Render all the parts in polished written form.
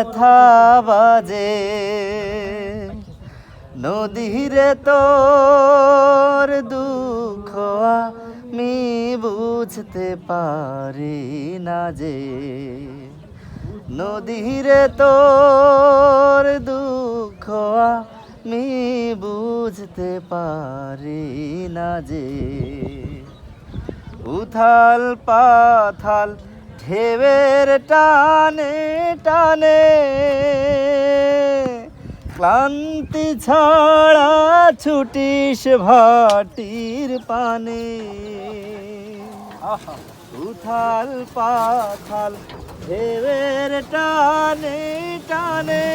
ব্যথা বাজে। নদীরে তোর দুঃখ আমি বুঝতে পারি না যে। নদীরে তোর দুঃখ আমি বুঝতে পারি না যে। উথাল পাথাল ঢেউয়ের টানে টানে ক্লান্তি ছাড়া ছুটিস ভাটির পানে। উথাল পাথাল ঢেউয়ের টানে টানে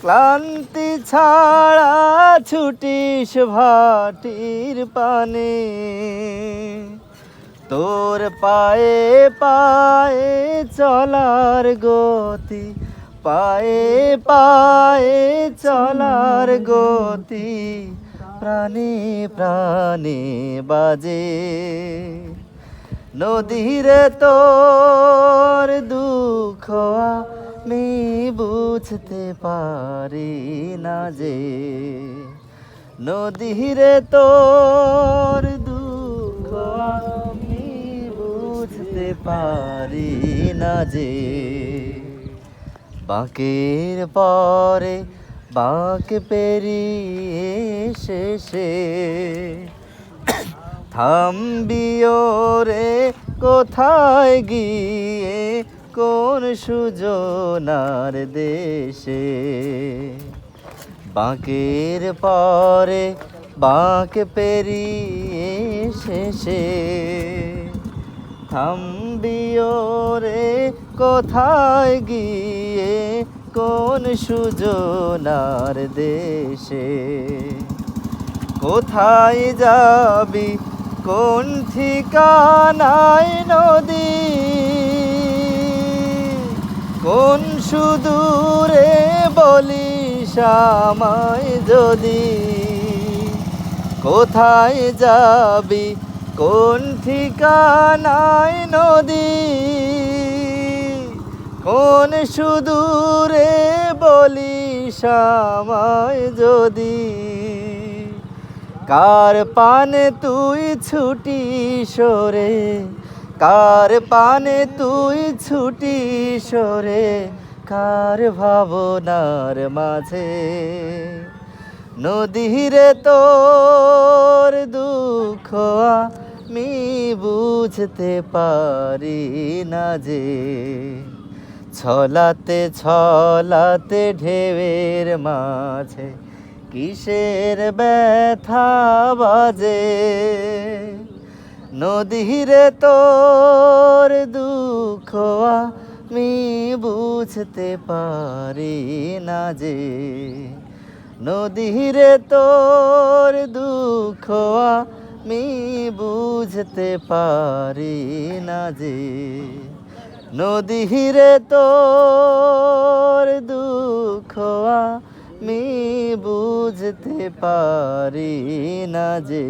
ক্লান্তি ছাড়া ছুটিস ভাটির পানে। তোর পায়ে পায়ে চলার গতি, পায়ে পায়ে চলার গতি প্রাণে প্রাণে বাজে। নদীরে তোর দুঃখ আমি বুঝতে পারি না যে। নদীরে তোর দুঃখ আমি বুঝতে পারি না যে। বাঁকের পরে বাঁক পেরিয়ে শেষে থামবিও রে কোথায় গিয়ে কোন সুজনার দেশে। বাঁকের পরে বাঁক পেরিয়ে শেষে থামবিও রে কোথায় গিয়ে কোন সুজনার দেশে। কোথায় যাবি কোন ঠিকানায় নদী, কোন সুদূরে বলিস আমায় যদি। কোথায় যাবি কোন ঠিকানায় নদী, কোন সুদূরে বলিস আমায় যদি। কার পানে তুই ছুটি সরে, কার পানে তুই ছুটি সরে, কার ভাবনার মাঝে। নদীরে তোর দুঃখ আমি বুঝতে পারি না যে। ছলাতে ছলাতে ঢেউয়ের মাঝে কিসের ব্যথা বাজে। নদীরে তোর দুঃখ আমি বুঝতে পারি না যে। নদীরে তোর দুঃখ আমি বুঝতে পারি না যে। নদীরে তোর দুঃখ আমি বুঝতে পারি না যে।